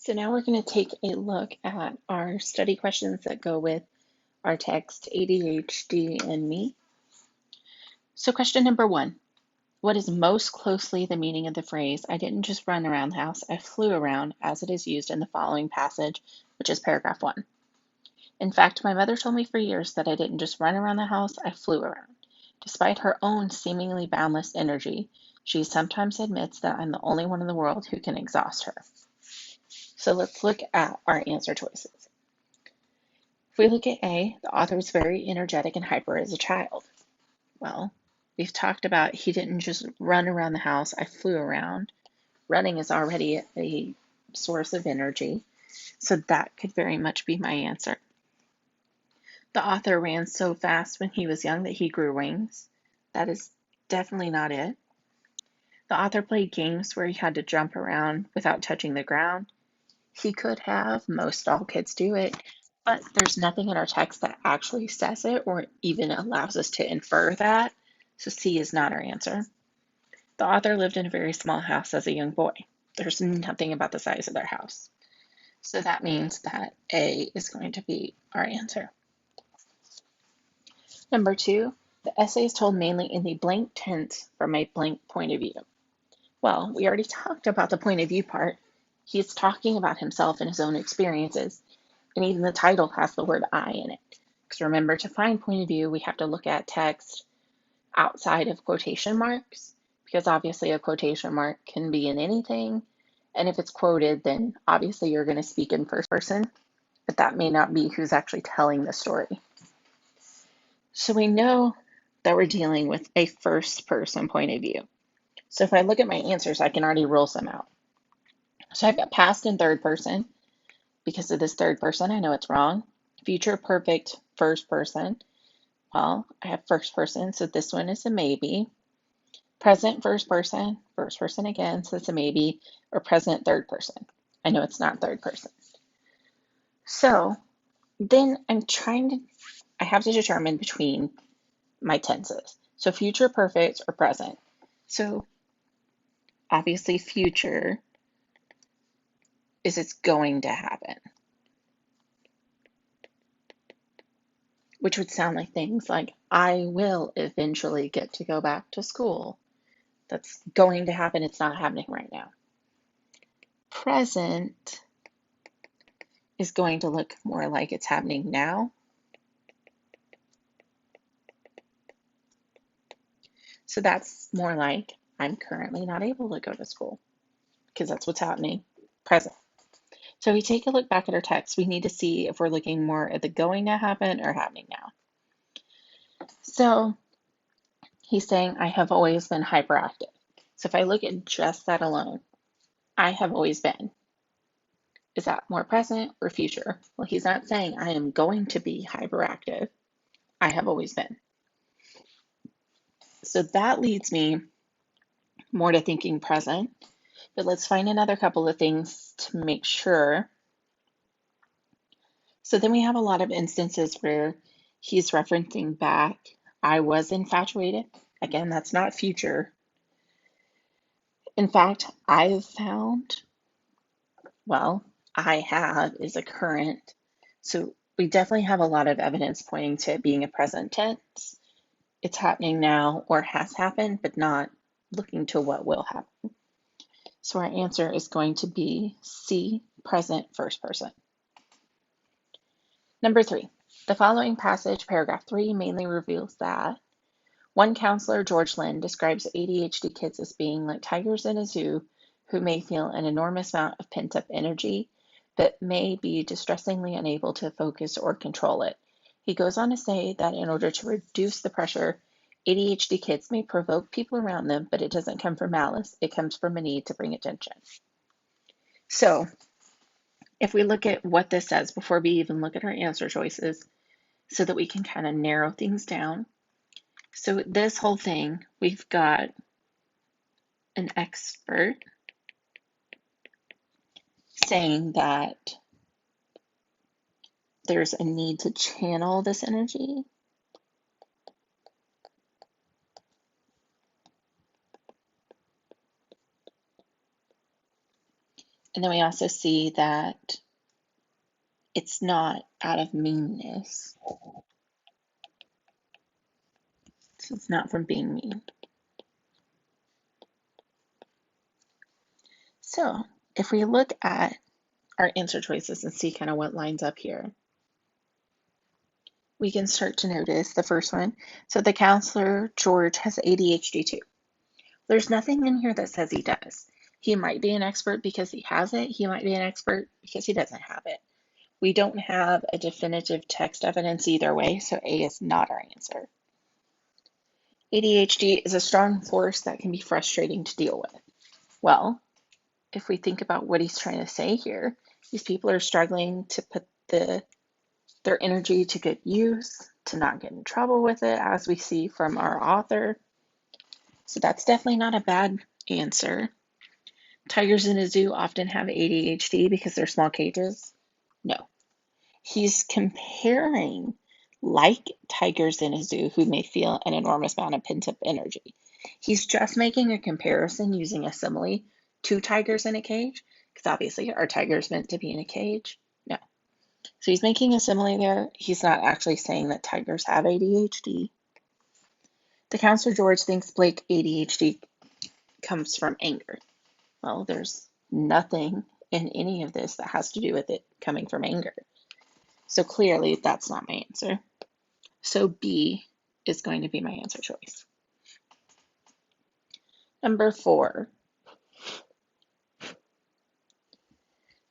So now we're going to take a look at our study questions that go with our text, ADHD and me. So question number 1, what is most closely the meaning of the phrase, I didn't just run around the house, I flew around, as it is used in the following passage, which is paragraph 1. In fact, my mother told me for years that I didn't just run around the house, I flew around. Despite her own seemingly boundless energy, she sometimes admits that I'm the only one in the world who can exhaust her. So let's look at our answer choices. If we look at A, the author was very energetic and hyper as a child. Well, we've talked about he didn't just run around the house, I flew around. Running is already a source of energy, so that could very much be my answer. The author ran so fast when he was young that he grew wings. That is definitely not it. The author played games where he had to jump around without touching the ground. He could have, most all kids do it, but there's nothing in our text that actually says it or even allows us to infer that, so C is not our answer. The author lived in a very small house as a young boy. There's nothing about the size of their house. So that means that A is going to be our answer. Number 2, the essay is told mainly in the blank tense from a blank point of view. Well, we already talked about the point of view part. He's talking about himself and his own experiences. And even the title has the word I in it. Because remember, to find point of view, we have to look at text outside of quotation marks, because obviously a quotation mark can be in anything. And if it's quoted, then obviously you're going to speak in first person, but that may not be who's actually telling the story. So we know that we're dealing with a first person point of view. So if I look at my answers, I can already rule some out. So I've got past and third person. Because of this third person, I know it's wrong. Future perfect first person. Well, I have first person, so this one is a maybe. Present first person again, so it's a maybe. Or present third person. I know it's not third person. So then I have to determine between my tenses. So future perfect or present. So obviously future is it's going to happen, which would sound like things like, I will eventually get to go back to school. That's going to happen. It's not happening right now. Present is going to look more like it's happening now. So that's more like, I'm currently not able to go to school, because that's what's happening. Present. So if we take a look back at our text, we need to see if we're looking more at the going to happen or happening now. So he's saying, I have always been hyperactive. So if I look at just that alone, I have always been. Is that more present or future? Well, he's not saying I am going to be hyperactive. I have always been. So that leads me more to thinking present. But let's find another couple of things to make sure. So then we have a lot of instances where he's referencing back, I was infatuated. Again, that's not future. In fact, I've found, well, I have is a current. So we definitely have a lot of evidence pointing to it being a present tense. It's happening now or has happened, but not looking to what will happen. So our answer is going to be C, present first person. Number 3, the following passage, paragraph 3, mainly reveals that one counselor, George Lynn, describes ADHD kids as being like tigers in a zoo who may feel an enormous amount of pent-up energy, but may be distressingly unable to focus or control it. He goes on to say that in order to reduce the pressure, ADHD kids may provoke people around them, but it doesn't come from malice. It comes from a need to bring attention. So if we look at what this says before we even look at our answer choices, so that we can kind of narrow things down. So this whole thing, we've got an expert saying that there's a need to channel this energy. And then we also see that it's not out of meanness. So it's not from being mean. So if we look at our answer choices and see kind of what lines up here, we can start to notice the first one. So the counselor, George, has ADHD too. There's nothing in here that says he does. He might be an expert because he has it. He might be an expert because he doesn't have it. We don't have a definitive text evidence either way, so A is not our answer. ADHD is a strong force that can be frustrating to deal with. Well, if we think about what he's trying to say here, these people are struggling to put their energy to good use, to not get in trouble with it, as we see from our author. So that's definitely not a bad answer. Tigers in a zoo often have ADHD because they're small cages. No. He's comparing like tigers in a zoo who may feel an enormous amount of pent-up energy. He's just making a comparison using a simile to tigers in a cage, because obviously are tigers meant to be in a cage? No. So he's making a simile there. He's not actually saying that tigers have ADHD. The counselor George thinks Blake ADHD comes from anger. Well, there's nothing in any of this that has to do with it coming from anger. So clearly that's not my answer. So B is going to be my answer choice. Number 4.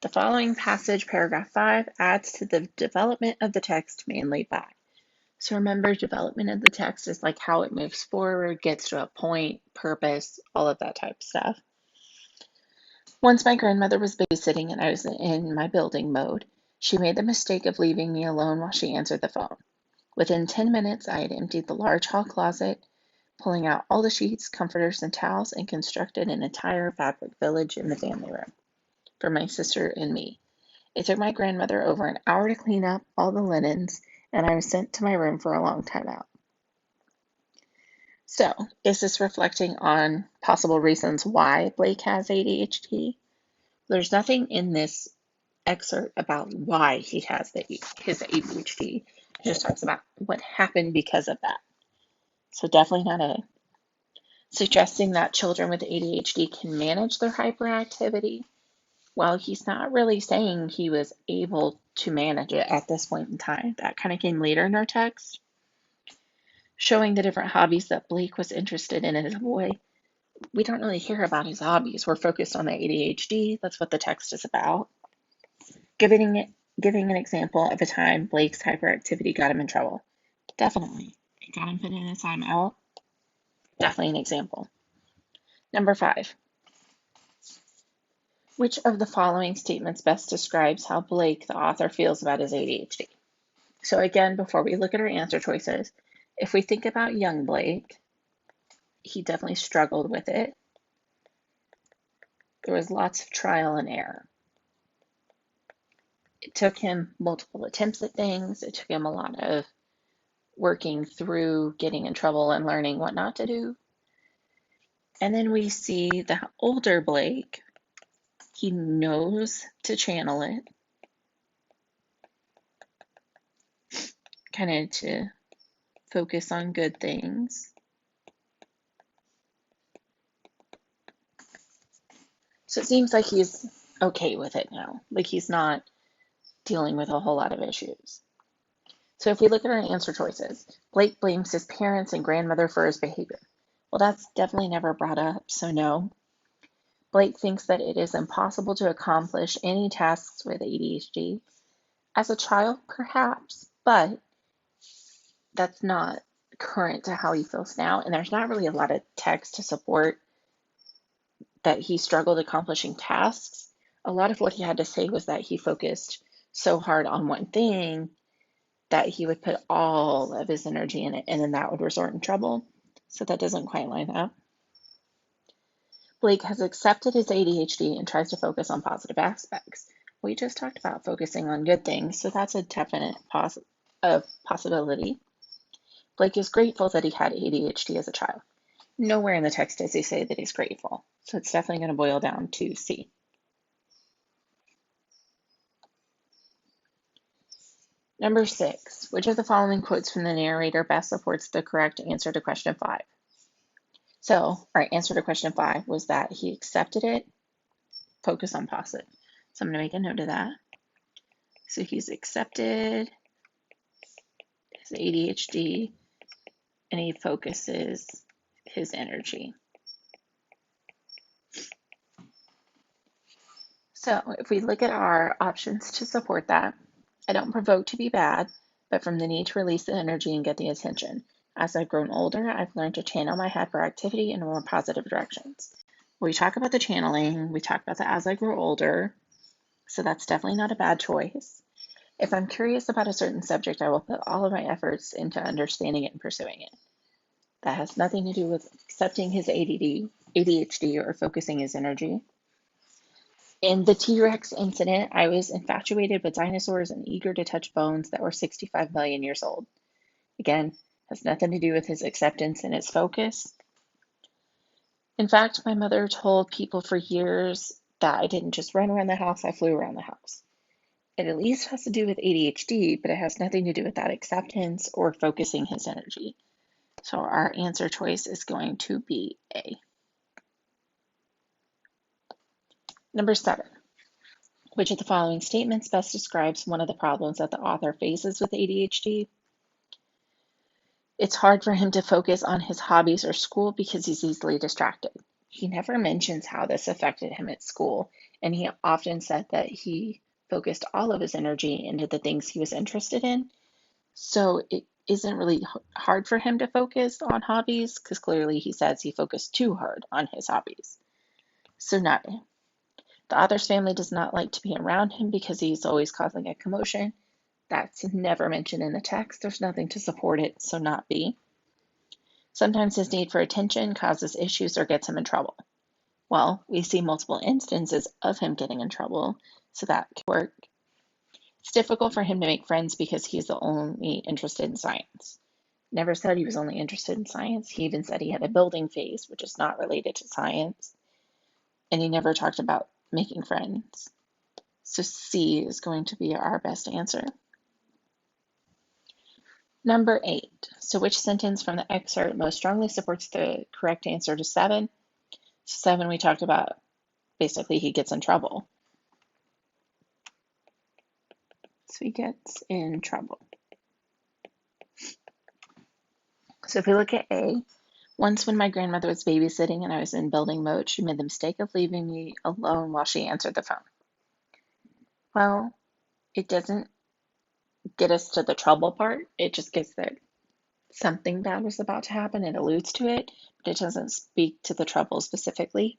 The following passage, paragraph 5, adds to the development of the text mainly by. So remember, development of the text is like how it moves forward, gets to a point, purpose, all of that type of stuff. Once my grandmother was babysitting and I was in my building mode. She made the mistake of leaving me alone while she answered the phone. Within 10 minutes, I had emptied the large hall closet, pulling out all the sheets, comforters, and towels, and constructed an entire fabric village in the family room for my sister and me. It took my grandmother over an hour to clean up all the linens, and I was sent to my room for a long time out. So, is this reflecting on possible reasons why Blake has ADHD? There's nothing in this excerpt about why he has his ADHD. It just talks about what happened because of that. So definitely not a suggesting that children with ADHD can manage their hyperactivity. Well, he's not really saying he was able to manage it at this point in time. That kind of came later in our text, showing the different hobbies that Blake was interested in as a boy. We don't really hear about his hobbies. We're focused on the ADHD. That's what the text is about. Giving an example of a time Blake's hyperactivity got him in trouble. Definitely. It got him put in a timeout. Definitely an example. Number 5. Which of the following statements best describes how Blake, the author, feels about his ADHD? So again, before we look at our answer choices, if we think about young Blake, he definitely struggled with it. There was lots of trial and error. It took him multiple attempts at things. It took him a lot of working through getting in trouble and learning what not to do. And then we see the older Blake, he knows to channel it, kind of to focus on good things. So it seems like he's okay with it now. Like he's not dealing with a whole lot of issues. So if we look at our answer choices, Blake blames his parents and grandmother for his behavior. Well, that's definitely never brought up, so no. Blake thinks that it is impossible to accomplish any tasks with ADHD. As a child, perhaps, but that's not current to how he feels now, and there's not really a lot of text to support that he struggled accomplishing tasks. A lot of what he had to say was that he focused so hard on one thing that he would put all of his energy in it, and then that would result in trouble. So that doesn't quite line up. Blake has accepted his ADHD and tries to focus on positive aspects. We just talked about focusing on good things, so that's a definite possibility. Blake is grateful that he had ADHD as a child. Nowhere in the text does he say that he's grateful, so it's definitely going to boil down to C. Number 6, which of the following quotes from the narrator best supports the correct answer to question 5? So our answer to question 5 was that he accepted it, focus on positive. So I'm going to make a note of that. So he's accepted his ADHD and he focuses his energy. So if we look at our options to support that, I don't provoke to be bad, but from the need to release the energy and get the attention. As I've grown older, I've learned to channel my hyperactivity in more positive directions. We talk about the channeling, we talk about the as I grow older, so that's definitely not a bad choice. If I'm curious about a certain subject, I will put all of my efforts into understanding it and pursuing it. That has nothing to do with accepting his ADHD, or focusing his energy. In the T-Rex incident, I was infatuated with dinosaurs and eager to touch bones that were 65 million years old. Again, has nothing to do with his acceptance and his focus. In fact, my mother told people for years that I didn't just run around the house, I flew around the house. It at least has to do with ADHD, but it has nothing to do with that acceptance or focusing his energy. So our answer choice is going to be A. Number 7. Which of the following statements best describes one of the problems that the author faces with ADHD? It's hard for him to focus on his hobbies or school because he's easily distracted. He never mentions how this affected him at school, and he often said that he focused all of his energy into the things he was interested in. So it isn't really hard for him to focus on hobbies because clearly he says he focused too hard on his hobbies. So not A. The author's family does not like to be around him because he's always causing a commotion. That's never mentioned in the text. There's nothing to support it, so not B. Sometimes his need for attention causes issues or gets him in trouble. Well, we see multiple instances of him getting in trouble, so that could work. It's difficult for him to make friends because he's only interested in science. Never said he was only interested in science. He even said he had a building phase, which is not related to science. And he never talked about making friends. So C is going to be our best answer. Number 8. So which sentence from the excerpt most strongly supports the correct answer to 7? 7, we talked about basically he gets in trouble. So he gets in trouble. So if we look at A, once when my grandmother was babysitting and I was in building mode, she made the mistake of leaving me alone while she answered the phone. Well, it doesn't get us to the trouble part. It just gets that something bad was about to happen. It alludes to it, but it doesn't speak to the trouble specifically.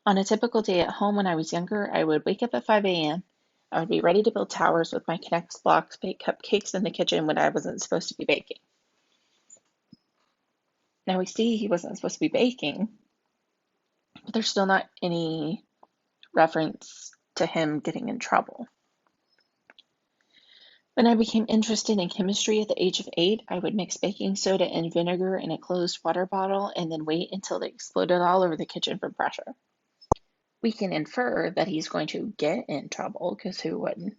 On a typical day at home when I was younger, I would wake up at 5 a.m. I would be ready to build towers with my Knex blocks, bake cupcakes in the kitchen when I wasn't supposed to be baking. Now we see he wasn't supposed to be baking, but there's still not any reference to him getting in trouble. When I became interested in chemistry at the age of 8, I would mix baking soda and vinegar in a closed water bottle and then wait until they exploded all over the kitchen from pressure. We can infer that he's going to get in trouble, because who wouldn't?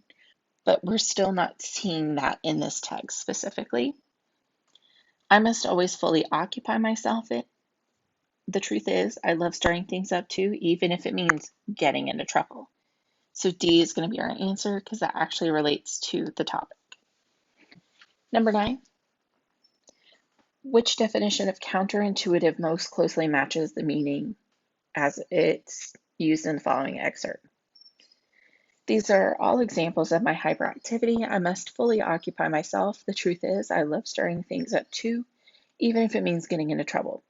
But we're still not seeing that in this text specifically. I must always fully occupy myself. The truth is, I love stirring things up too, even if it means getting into trouble. So D is going to be our answer because that actually relates to the topic. Number 9. Which definition of counterintuitive most closely matches the meaning as it's used in the following excerpt? These are all examples of my hyperactivity. I must fully occupy myself. The truth is, I love stirring things up too, even if it means getting into trouble.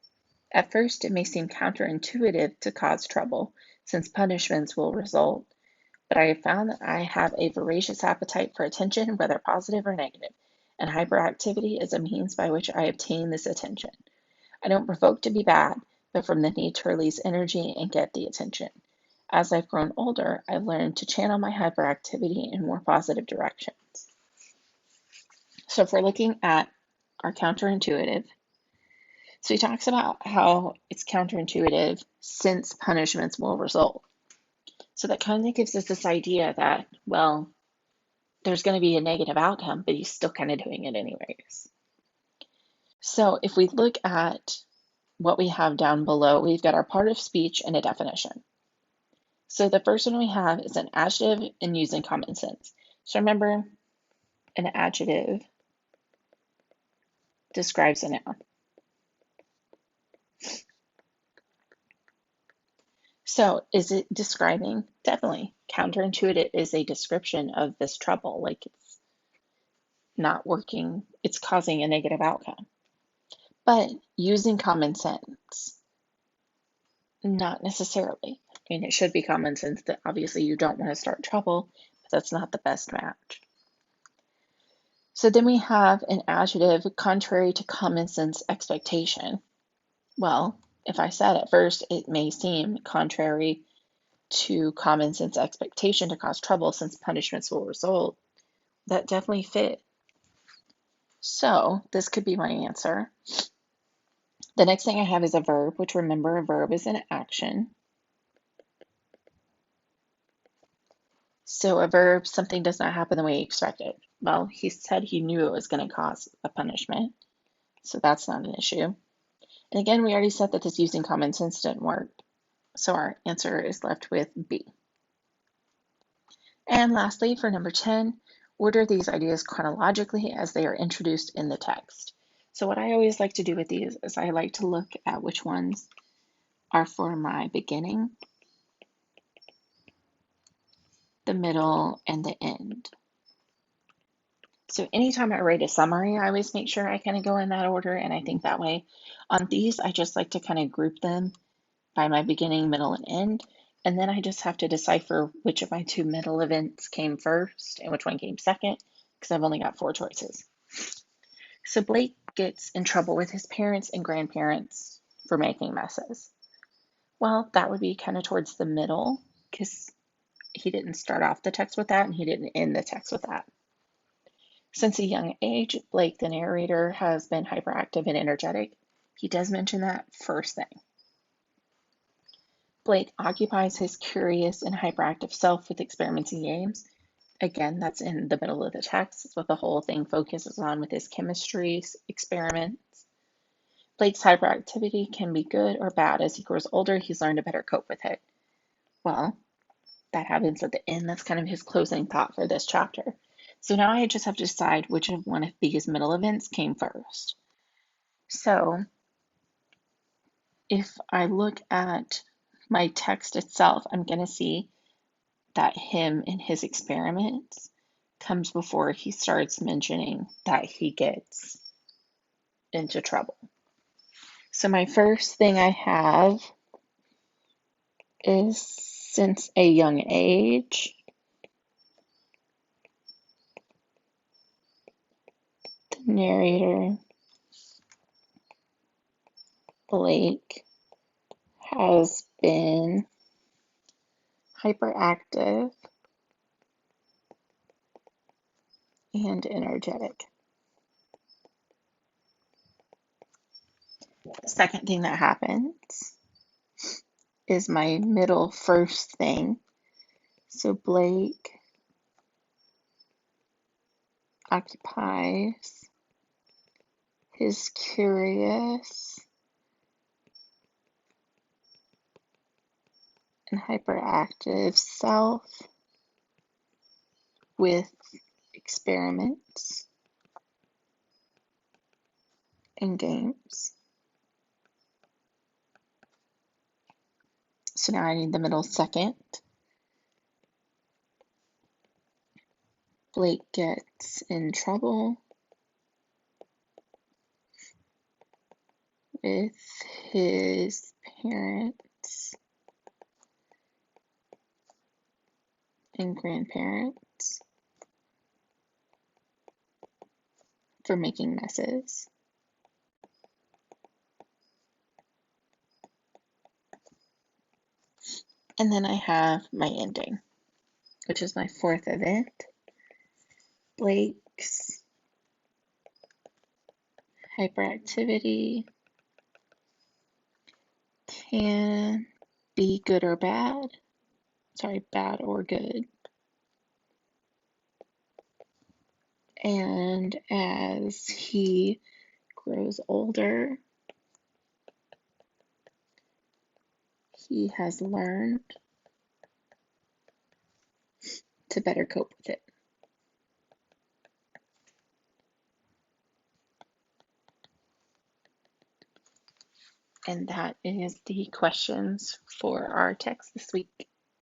At first, it may seem counterintuitive to cause trouble, since punishments will result, but I have found that I have a voracious appetite for attention, whether positive or negative, and hyperactivity is a means by which I obtain this attention. I don't provoke to be bad, but from the need to release energy and get the attention. As I've grown older, I've learned to channel my hyperactivity in more positive directions. So if we're looking at our counterintuitive, so he talks about how it's counterintuitive since punishments will result. So that kind of gives us this idea that, well, there's going to be a negative outcome, but he's still kind of doing it anyways. So if we look at what we have down below, we've got our part of speech and a definition. So the first one we have is an adjective and using common sense. So remember, an adjective describes a noun. So is it describing? Definitely. Counterintuitive is a description of this trouble, like it's not working, it's causing a negative outcome. But using common sense, not necessarily. I mean, it should be common sense that obviously you don't want to start trouble, but that's not the best match. So then we have an adjective contrary to common sense expectation. Well, if I said at first it may seem contrary to common sense expectation to cause trouble since punishments will result, that definitely fit. So this could be my answer. The next thing I have is a verb, which remember a verb is an action. So a verb, something does not happen the way you expected. Well, he said he knew it was going to cause a punishment, so that's not an issue. And again, we already said that this using common sense didn't work, so our answer is left with B. And lastly, for number 10, order these ideas chronologically as they are introduced in the text. So what I always like to do with these is I like to look at which ones are for my beginning, the middle, and the end. So anytime I write a summary, I always make sure I kind of go in that order, and I think that way. On these, I just like to kind of group them by my beginning, middle, and end, and then I just have to decipher which of my two middle events came first and which one came second, because I've only got 4 choices. So Blake gets in trouble with his parents and grandparents for making messes. Well, that would be kind of towards the middle, because he didn't start off the text with that, and he didn't end the text with that. Since a young age, Blake, the narrator, has been hyperactive and energetic. He does mention that first thing. Blake occupies his curious and hyperactive self with experiments and games. Again, that's in the middle of the text. It's what the whole thing focuses on with his chemistry experiments. Blake's hyperactivity can be good or bad. As he grows older, he's learned to better cope with it. Well, that happens at the end. That's kind of his closing thought for this chapter. So now I just have to decide which of one of these middle events came first. So if I look at my text itself, I'm going to see that him and his experiments comes before he starts mentioning that he gets into trouble. So my first thing I have is since a young age, the narrator, Blake, has been hyperactive and energetic. The second thing that happens is my middle first thing. So Blake occupies his curious and hyperactive self with experiments and games. So now I need the middle second. Blake gets in trouble with his parents and grandparents for making messes. And then I have my ending, which is my fourth event. Blake's hyperactivity can be good or bad. Sorry, bad or good. And as he grows older, he has learned to better cope with it. And that is the questions for our text this week.